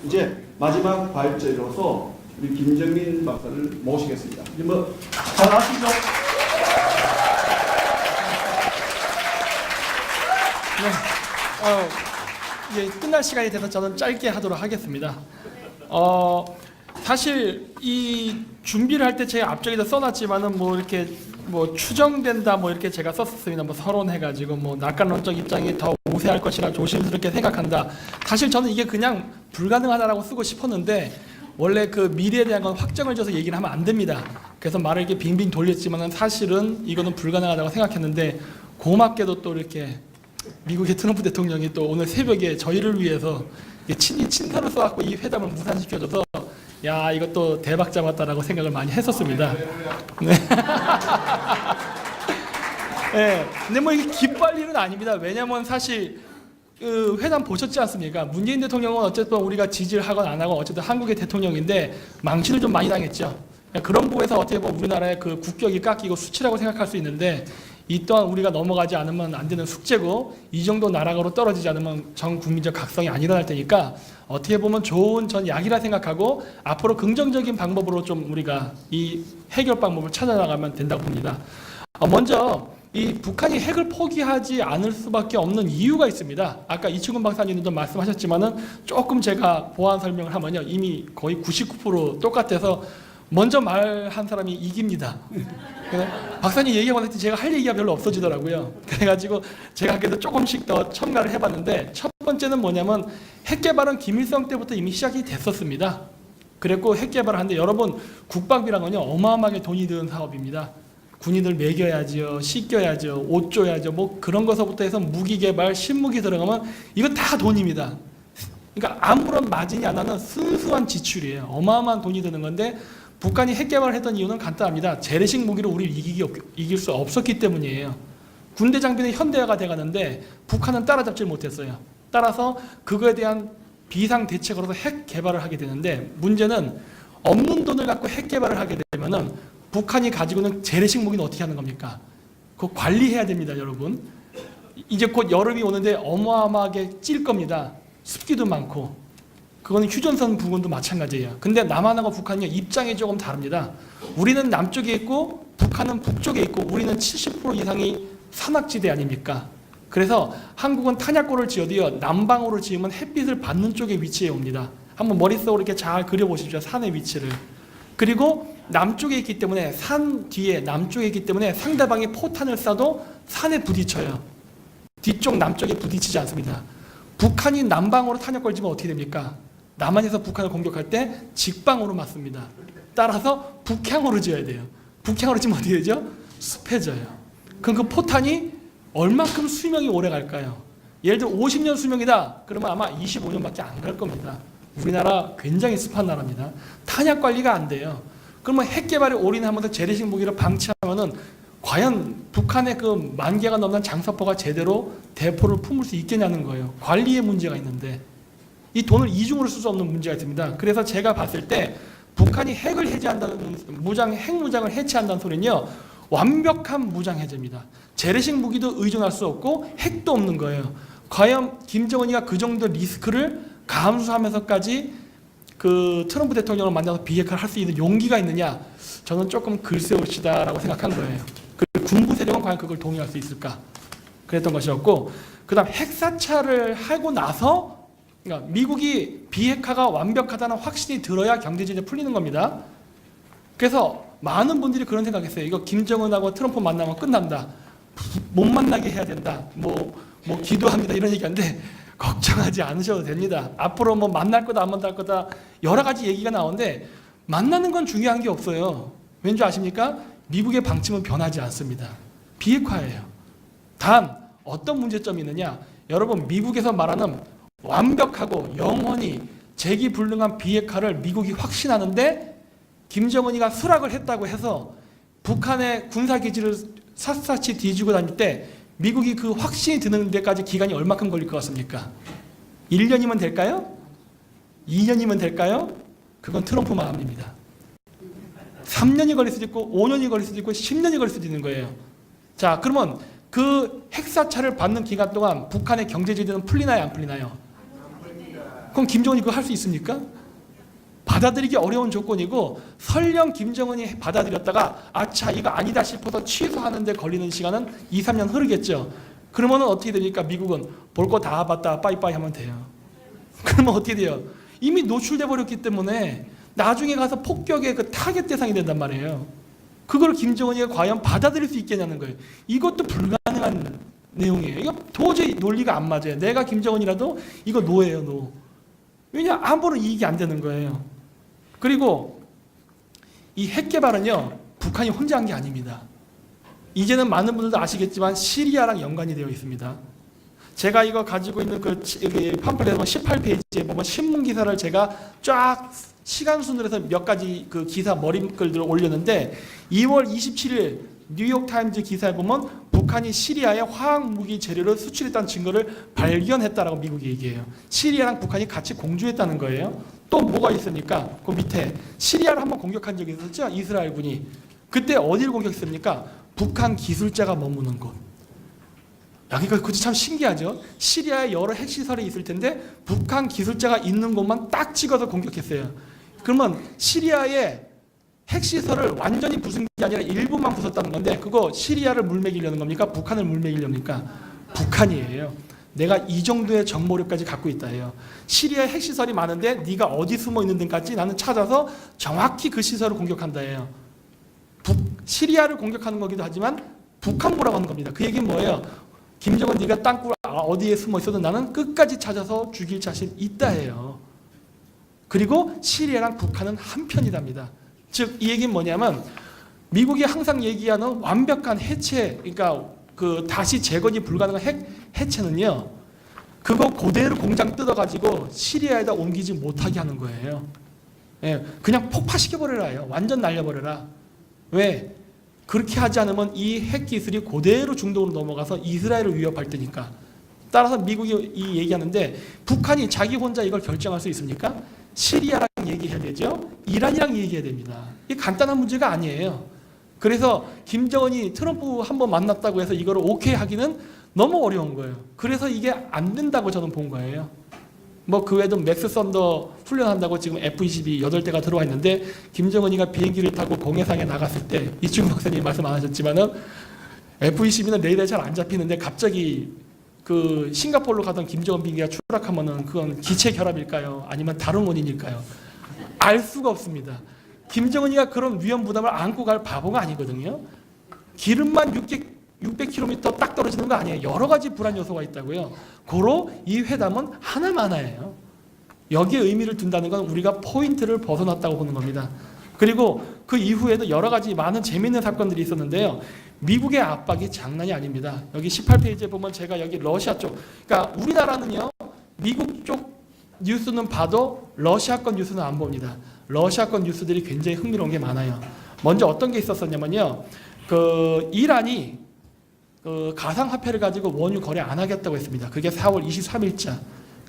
이제 마지막 발제로서 우리 김정민 박사를 모시겠습니다. 잘 아시죠? 네, 이제 끝날 시간이 돼서 저는 짧게 하도록 하겠습니다. 사실 이 준비를 할 때 제가 앞쪽에도 써놨지만은 뭐 이렇게 뭐 추정된다 뭐 이렇게 제가 썼습니다. 뭐 서론해가지고 뭐 낙관론적 입장이 더 우세할 것이라 조심스럽게 생각한다. 사실 저는 이게 그냥 불가능하다라고 쓰고 싶었는데 원래 그 미래에 대한 건 확정을 줘서 얘기를 하면 안 됩니다. 그래서 말을 이렇게 빙빙 돌렸지만은 사실은 이거는 불가능하다고 생각했는데 고맙게도 또 이렇게 미국의 트럼프 대통령이 또 오늘 새벽에 저희를 위해서 친히 친서를 써갖고 이 회담을 무산시켜줘서 야 이것도 대박 잡았다라고 생각을 많이 했었습니다. 네. 네. 근데 뭐 이게 기뻐할 일은 아닙니다. 왜냐면 사실 그 회담 보셨지 않습니까? 문재인 대통령은 어쨌든 우리가 지지를 하건 안 하건 어쨌든 한국의 대통령인데 망신을 좀 많이 당했죠. 그런 부분에서 어떻게 보면 우리나라의 그 국격이 깎이고 수치라고 생각할 수 있는데 이 또한 우리가 넘어가지 않으면 안 되는 숙제고 이 정도 나락으로 떨어지지 않으면 전 국민적 각성이 안 일어날 테니까 어떻게 보면 좋은 전 약이라 생각하고 앞으로 긍정적인 방법으로 좀 우리가 이 해결 방법을 찾아나가면 된다고 봅니다. 먼저 이 북한이 핵을 포기하지 않을 수밖에 없는 이유가 있습니다. 아까 이충근 박사님도 말씀하셨지만은 조금 제가 보완 설명을 하면요 이미 거의 99% 똑같아서 먼저 말한 사람이 이깁니다. 박사님 얘기하고 나서 제가 할 얘기가 별로 없어지더라고요. 그래가지고 제가 그래도 조금씩 더 첨가를 해봤는데 첫 번째는 뭐냐면 핵 개발은 김일성 때부터 이미 시작이 됐었습니다. 그랬고 핵 개발을 하는데 여러분 국방비란 건요 어마어마하게 돈이 드는 사업입니다. 군인들 먹여야죠, 씻겨야죠, 옷 줘야죠, 뭐 그런 것부터 해서 무기 개발, 신무기 들어가면 이거 다 돈입니다. 그러니까 아무런 마진이 안 나는 순수한 지출이에요. 어마어마한 돈이 드는 건데 북한이 핵 개발을 했던 이유는 간단합니다. 재래식 무기로 우리를 이길 수 없었기 때문이에요. 군대 장비는 현대화가 돼가는데 북한은 따라잡질 못했어요. 따라서 그거에 대한 비상 대책으로서 핵 개발을 하게 되는데 문제는 없는 돈을 갖고 핵 개발을 하게 되면은 북한이 가지고 있는 재래식 무기는 어떻게 하는 겁니까? 그거 관리해야 됩니다, 여러분. 이제 곧 여름이 오는데 어마어마하게 찔 겁니다. 습기도 많고. 그거는 휴전선 부근도 마찬가지예요. 근데 남한하고 북한이 입장이 조금 다릅니다. 우리는 남쪽에 있고 북한은 북쪽에 있고 우리는 70% 이상이 산악지대 아닙니까? 그래서 한국은 탄약고를 지어도요 남방으로 지으면 햇빛을 받는 쪽에 위치해 옵니다. 한번 머릿속으로 이렇게 잘 그려보십시오. 산의 위치를. 그리고 남쪽에 있기 때문에 산 뒤에 남쪽에 있기 때문에 상대방이 포탄을 쏴도 산에 부딪혀요. 뒤쪽 남쪽에 부딪히지 않습니다. 북한이 남방으로 탄약고를 지면 어떻게 됩니까? 남한에서 북한을 공격할 때 직방으로 맞습니다. 따라서 북향으로 지어야 돼요. 북향으로 지면 어떻게 되죠? 습해져요. 그럼 그 포탄이 얼마큼 수명이 오래 갈까요? 예를 들어 50년 수명이다. 그러면 아마 25년밖에 안 갈 겁니다. 우리나라 굉장히 습한 나라입니다. 탄약 관리가 안 돼요. 그러면 핵 개발에 올인하면서 재래식 무기를 방치하면은 과연 북한의 그 10,000개가 넘는 장사포가 제대로 대포를 품을 수 있겠냐는 거예요. 관리에 문제가 있는데 이 돈을 이중으로 쓸 수 없는 문제가 있습니다. 그래서 제가 봤을 때 북한이 핵을 해제한다는 핵 무장을 해체한다는 소리는요 완벽한 무장 해제입니다. 재래식 무기도 의존할 수 없고 핵도 없는 거예요. 과연 김정은이가 그 정도 리스크를 감수하면서까지 그 트럼프 대통령을 만나서 비핵화를 할 수 있는 용기가 있느냐? 저는 조금 글쎄올시다라고 생각한 거예요. 그 군부 세력은 과연 그걸 동의할 수 있을까? 그랬던 것이었고, 그다음 핵사찰을 하고 나서 그러니까 미국이 비핵화가 완벽하다는 확신이 들어야 경제제재 풀리는 겁니다. 그래서 많은 분들이 그런 생각했어요. 이거 김정은하고 트럼프 만나면 끝난다. 못 만나게 해야 된다. 뭐 기도합니다. 이런 얘기하는데 걱정하지 않으셔도 됩니다. 앞으로 뭐 만날 거다 안 만날 거다 여러 가지 얘기가 나오는데 만나는 건 중요한 게 없어요. 왠지 아십니까? 미국의 방침은 변하지 않습니다. 비핵화예요. 단 어떤 문제점이 있느냐? 여러분 미국에서 말하는 완벽하고 영원히 재기불능한 비핵화를 미국이 확신하는데 김정은이가 수락을 했다고 해서 북한의 군사기지를 샅샅이 뒤지고 다닐 때 미국이 그 확신이 드는 데까지 기간이 얼마큼 걸릴 것 같습니까? 1년이면 될까요? 2년이면 될까요? 그건 트럼프 마음입니다. 3년이 걸릴 수도 있고 5년이 걸릴 수도 있고 10년이 걸릴 수도 있는 거예요. 자, 그러면 그 핵사찰을 받는 기간 동안 북한의 경제제재는 풀리나요? 안 풀리나요? 그럼 김정은이 그거 할 수 있습니까? 받아들이기 어려운 조건이고, 설령 김정은이 받아들였다가 아차 이거 아니다 싶어서 취소하는데 걸리는 시간은 2, 3년 흐르겠죠. 그러면 어떻게 됩니까? 미국은 볼 거 다 봤다 빠이빠이 하면 돼요. 그러면 어떻게 돼요? 이미 노출돼 버렸기 때문에 나중에 가서 폭격의 그 타겟 대상이 된단 말이에요. 그걸 김정은이가 과연 받아들일 수 있겠냐는 거예요. 이것도 불가능한 내용이에요. 이거 도저히 논리가 안 맞아요. 내가 김정은이라도 이거 노예요, 노. 왜냐? 아무런 이익이 안 되는 거예요. 그리고 이 핵 개발은요, 북한이 혼자 한 게 아닙니다. 이제는 많은 분들도 아시겠지만 시리아랑 연관이 되어 있습니다. 제가 이거 가지고 있는 그 팜플렛 18페이지에 보면 신문 기사를 제가 쫙 시간 순으로 해서 몇 가지 그 기사 머릿글들을 올렸는데, 2월 27일 뉴욕타임즈 기사에 보면 북한이 시리아에 화학무기 재료를 수출했다는 증거를 발견했다라고 미국이 얘기해요. 시리아랑 북한이 같이 공주했다는 거예요. 또 뭐가 있습니까? 그 밑에 시리아를 한번 공격한 적이 있었죠? 이스라엘군이. 그때 어디를 공격했습니까? 북한 기술자가 머무는 곳. 여기가 그것도 참 신기하죠. 시리아에 여러 핵시설이 있을 텐데 북한 기술자가 있는 곳만 딱 찍어서 공격했어요. 그러면 시리아의 핵시설을 완전히 부순 게 아니라 일부만 부쉈다는 건데, 그거 시리아를 물먹이려는 겁니까? 북한을 물먹이려니까? 북한이에요. 내가 이 정도의 정보력까지 갖고 있다 해요. 시리아에 핵시설이 많은데 네가 어디 숨어 있는 데까지 나는 찾아서 정확히 그 시설을 공격한다 해요. 시리아를 공격하는 거기도 하지만 북한보라고 하는 겁니다. 그 얘기는 뭐예요? 김정은 네가 땅굴 어디에 숨어 있어도 나는 끝까지 찾아서 죽일 자신 있다 해요. 그리고 시리아랑 북한은 한편이답니다. 즉 이 얘기는 뭐냐면, 미국이 항상 얘기하는 완벽한 해체, 그러니까 그 다시 재건이 불가능한 해체는요, 그거 그대로 공장 뜯어가지고 시리아에다 옮기지 못하게 하는 거예요. 예, 그냥 폭파시켜버려라요. 완전 날려버려라. 왜? 그렇게 하지 않으면 이 핵기술이 그대로 중동으로 넘어가서 이스라엘을 위협할 테니까. 따라서 미국이 이 얘기하는데, 북한이 자기 혼자 이걸 결정할 수 있습니까? 시리아랑 얘기해야 되죠. 이란이랑 얘기해야 됩니다. 이게 간단한 문제가 아니에요. 그래서 김정은이 트럼프 한번 만났다고 해서 이거를 오케이 하기는 너무 어려운 거예요. 그래서 이게 안 된다고 저는 본 거예요. 뭐 그 외에도 맥스 썬더 훈련한다고 지금 F-22 8대가 들어와 있는데, 김정은이가 비행기를 타고 공해상에 나갔을 때 이충 박사님이 말씀 안 하셨지만은 F-22는 레이더에 잘 안 잡히는데 갑자기 그 싱가포르로 가던 김정은 비행기가 추락하면은 그건 기체 결합일까요? 아니면 다른 원인일까요? 알 수가 없습니다. 김정은이가 그런 위험 부담을 안고 갈 바보가 아니거든요. 기름만 600km 딱 떨어지는 거 아니에요. 여러 가지 불안 요소가 있다고요. 고로 이 회담은 하나만화예요. 여기에 의미를 둔다는 건 우리가 포인트를 벗어났다고 보는 겁니다. 그리고 그 이후에도 여러 가지 많은 재미있는 사건들이 있었는데요. 미국의 압박이 장난이 아닙니다. 여기 18페이지에 보면 제가 여기 러시아 쪽, 그러니까 우리나라는요, 미국 쪽 뉴스는 봐도 러시아권 뉴스는 안 봅니다. 러시아권 뉴스들이 굉장히 흥미로운 게 많아요. 먼저 어떤 게 있었냐면요, 그 이란이 그 가상화폐를 가지고 원유 거래 안 하겠다고 했습니다. 그게 4월 23일자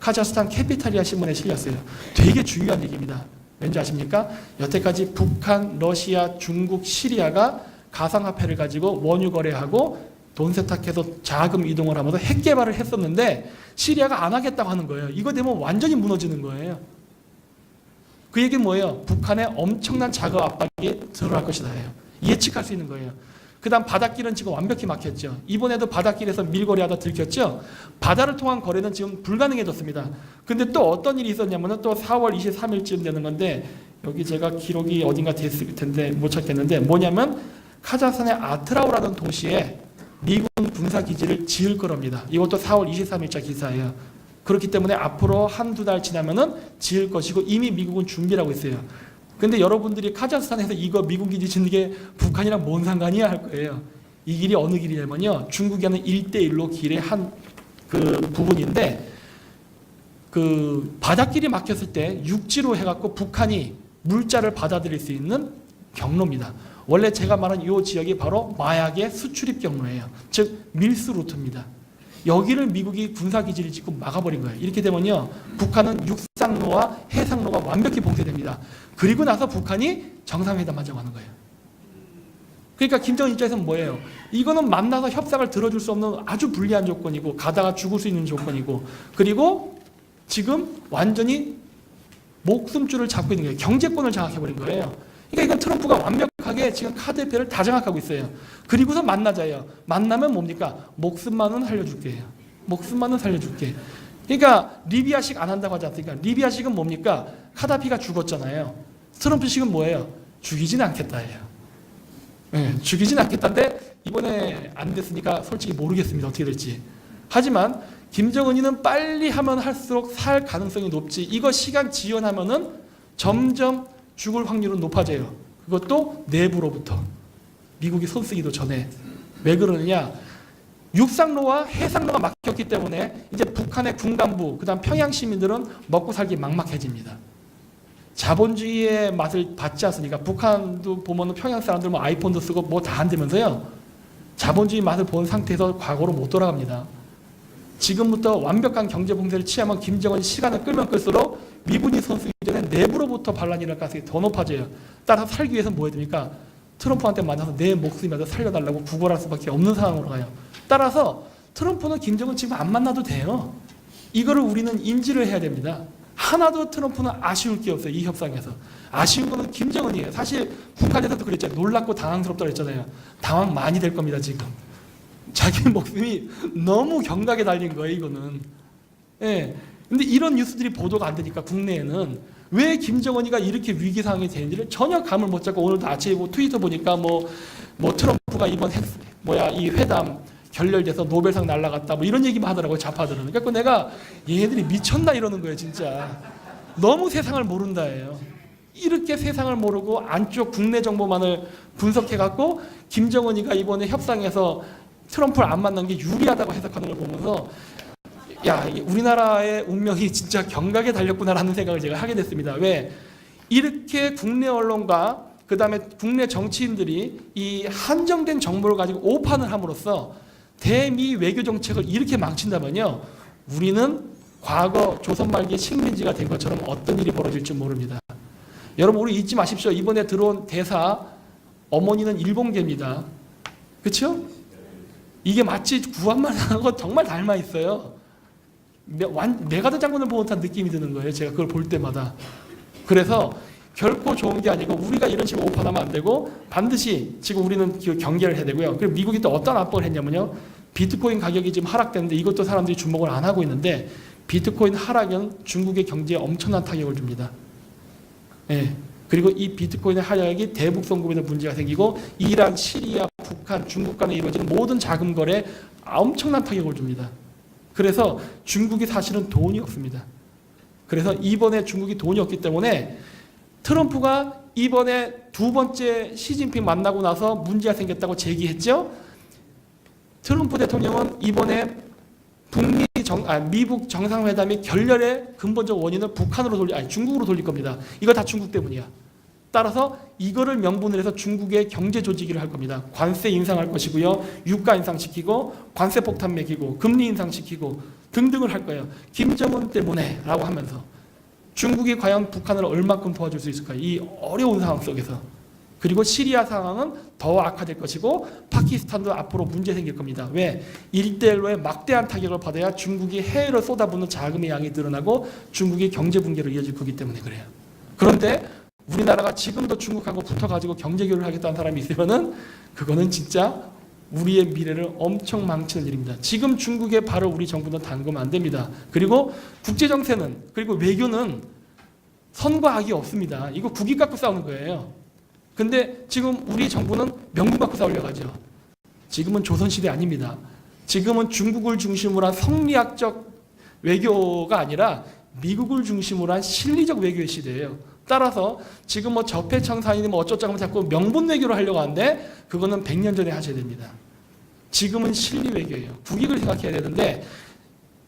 카자흐스탄 캐피탈리아 신문에 실렸어요. 되게 중요한 얘기입니다. 왠지 아십니까? 여태까지 북한, 러시아, 중국, 시리아가 가상화폐를 가지고 원유 거래하고 돈 세탁해서 자금 이동을 하면서 핵 개발을 했었는데 시리아가 안 하겠다고 하는 거예요. 이거 되면 완전히 무너지는 거예요. 그 얘기는 뭐예요? 북한의 엄청난 자금 압박이 들어갈 것이다 해요. 예측할 수 있는 거예요. 그 다음 바닷길은 지금 완벽히 막혔죠. 이번에도 바닷길에서 밀거래하다 들켰죠. 바다를 통한 거래는 지금 불가능해졌습니다. 근데 또 어떤 일이 있었냐면 또 4월 23일쯤 되는 건데, 여기 제가 기록이 어딘가 됐을 텐데 못 찾겠는데, 뭐냐면 카자흐스탄의 아트라우라는 도시에 미군 군사기지를 지을 거랍니다. 이것도 4월 23일자 기사예요. 그렇기 때문에 앞으로 한두 달 지나면은 지을 것이고 이미 미국은 준비를 하고 있어요. 근데 여러분들이 카자흐스탄에서 이거 미군 기지 짓는 게 북한이랑 뭔 상관이야 할 거예요. 이 길이 어느 길이냐면요, 중국이 하는 1대1로 길의 한 그 부분인데, 그 바닷길이 막혔을 때 육지로 해갖고 북한이 물자를 받아들일 수 있는 경로입니다. 원래 제가 말한 이 지역이 바로 마약의 수출입 경로예요. 즉 밀수 루트입니다. 여기를 미국이 군사기지를 짓고 막아버린 거예요. 이렇게 되면요, 북한은 육상로와 해상로가 완벽히 봉쇄됩니다. 그리고 나서 북한이 정상회담 하자고 하는 거예요. 그러니까 김정은 입장에서는 뭐예요? 이거는 만나서 협상을 들어줄 수 없는 아주 불리한 조건이고, 가다가 죽을 수 있는 조건이고, 그리고 지금 완전히 목숨줄을 잡고 있는 거예요. 경제권을 장악해버린 거예요. 그러니까 이건 트럼프가 완벽하게 지금 카드 패를 다 장악하고 있어요. 그리고서 만나자요. 만나면 뭡니까? 목숨만은 살려줄게요. 목숨만은 살려줄게. 그러니까 리비아식 안 한다고 하지 않습니까? 리비아식은 뭡니까? 카다피가 죽었잖아요. 트럼프식은 뭐예요? 죽이진 않겠다예요. 네, 죽이진 않겠다인데 이번에 안 됐으니까 솔직히 모르겠습니다. 어떻게 될지. 하지만 김정은이는 빨리 하면 할수록 살 가능성이 높지. 이거 시간 지연하면은 점점 죽을 확률은 높아져요. 그것도 내부로부터. 미국이 손쓰기도 전에. 왜 그러느냐? 육상로와 해상로가 막혔기 때문에 이제 북한의 군간부, 그다음 평양 시민들은 먹고 살기 막막해집니다. 자본주의의 맛을 받지 않습니까? 북한도 보면 평양 사람들 뭐 아이폰도 쓰고 뭐 다 한다면서요. 자본주의 맛을 본 상태에서 과거로 못 돌아갑니다. 지금부터 완벽한 경제 봉쇄를 취하면 김정은이 시간을 끌면 끌수록 미군이 손쓰기 전에 내부로부터 반란이 일어날 가능성이 더 높아져요. 따라서 살기 위해서는 뭐 해야 됩니까? 트럼프한테 만나서 내 목숨이라도 살려달라고 구걸할 수밖에 없는 상황으로 가요. 따라서 트럼프는 김정은 지금 안 만나도 돼요. 이거를 우리는 인지를 해야 됩니다. 하나도 트럼프는 아쉬울 게 없어요. 이 협상에서. 아쉬운 거는 김정은이에요. 사실 북한에서도 그랬잖아요. 놀랍고 당황스럽다고 했잖아요. 당황 많이 될 겁니다. 지금. 자기 목숨이 너무 경각에 달린 거예요. 이거는. 예. 근데 이런 뉴스들이 보도가 안 되니까 국내에는 왜 김정은이가 이렇게 위기 상황이 되는지를 전혀 감을 못 잡고 오늘도 아침에 트위터 보니까 뭐 트럼프가 이번 이 회담 결렬돼서 노벨상 날라갔다 뭐 이런 얘기만 하더라고요. 좌파들은. 그러니까 내가 얘네들이 미쳤나 이러는 거예요. 진짜. 너무 세상을 모른다예요. 이렇게 세상을 모르고 안쪽 국내 정보만을 분석해갖고 김정은이가 이번에 협상에서 트럼프를 안 만난 게 유리하다고 해석하는 걸 보면서 야, 우리나라의 운명이 진짜 경각에 달렸구나라는 생각을 제가 하게 됐습니다. 왜? 이렇게 국내 언론과 그 다음에 국내 정치인들이 이 한정된 정보를 가지고 오판을 함으로써 대미 외교 정책을 이렇게 망친다면요, 우리는 과거 조선 말기의 식민지가 된 것처럼 어떤 일이 벌어질지 모릅니다. 여러분, 우리 잊지 마십시오. 이번에 들어온 대사 어머니는 일본계입니다. 그렇죠? 이게 마치 구한말하고 정말 닮아 있어요. 메가더 장군을 본 듯한 느낌이 드는 거예요. 제가 그걸 볼 때마다. 그래서 결코 좋은 게 아니고 우리가 이런 식으로 오판하면 안 되고 반드시 지금 우리는 경계를 해야 되고요. 그리고 미국이 또 어떤 압박을 했냐면요. 비트코인 가격이 지금 하락되는데 이것도 사람들이 주목을 안 하고 있는데 비트코인 하락은 중국의 경제에 엄청난 타격을 줍니다. 예. 그리고 이 비트코인의 하락이 대북 송금에도 문제가 생기고 이란, 시리아, 북한, 중국 간에 이루어지는 모든 자금 거래에 엄청난 타격을 줍니다. 그래서 중국이 사실은 돈이 없습니다. 그래서 이번에 중국이 돈이 없기 때문에 트럼프가 이번에 두 번째 시진핑 만나고 나서 문제가 생겼다고 제기했죠. 트럼프 대통령은 이번에 미북 정상회담의 결렬의 근본적 원인을 중국으로 돌릴 겁니다. 이거 다 중국 때문이야. 따라서 이거를 명분으로 해서 중국의 경제 조직을 할 겁니다. 관세 인상할 것이고요. 유가 인상시키고 관세 폭탄 매기고 금리 인상시키고 등등을 할 거예요. 김정은 때문에 라고 하면서 중국이 과연 북한을 얼마큼 도와줄 수 있을까요? 이 어려운 상황 속에서. 그리고 시리아 상황은 더 악화될 것이고 파키스탄도 앞으로 문제 생길 겁니다. 왜? 1대1로의 막대한 타격을 받아야 중국이 해외로 쏟아붓는 자금의 양이 늘어나고 중국이 경제 붕괴로 이어질 거기 때문에 그래요. 그런데 우리나라가 지금도 중국하고 붙어가지고 경제 교류를 하겠다는 사람이 있으면은 그거는 진짜 우리의 미래를 엄청 망치는 일입니다. 지금 중국의 발을 우리 정부는 담그면 안 됩니다. 그리고 국제 정세는 그리고 외교는 선과 악이 없습니다. 이거 국익 갖고 싸우는 거예요. 근데 지금 우리 정부는 명분 갖고 싸우려고 하죠. 지금은 조선시대 아닙니다. 지금은 중국을 중심으로 한 성리학적 외교가 아니라 미국을 중심으로 한 실리적 외교의 시대예요. 따라서 지금 뭐 적폐청산이니 뭐 어쩌자고 자꾸 명분 외교를 하려고 하는데 그거는 100년 전에 하셔야 됩니다. 지금은 실리 외교예요. 국익을 생각해야 되는데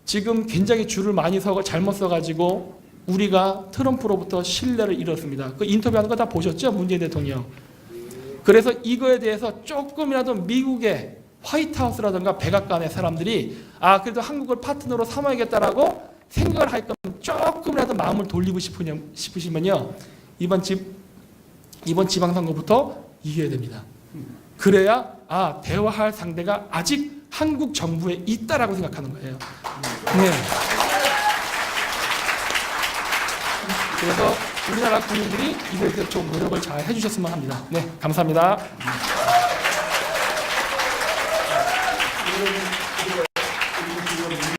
지금 굉장히 줄을 많이 잘못 서가지고 우리가 트럼프로부터 신뢰를 잃었습니다. 그 인터뷰하는 거 다 보셨죠? 문재인 대통령. 그래서 이거에 대해서 조금이라도 미국의 화이트하우스라든가 백악관의 사람들이 그래도 한국을 파트너로 삼아야겠다라고 생각을 할 거면 조금이라도 마음을 돌리고 싶으시면요. 이번 지방선거부터 이겨야 됩니다. 그래야 대화할 상대가 아직 한국 정부에 있다라고 생각하는 거예요. 네. 그래서 우리나라 국민들이 이거에 대해서 좀 노력을 잘 해주셨으면 합니다. 네, 감사합니다. 여러분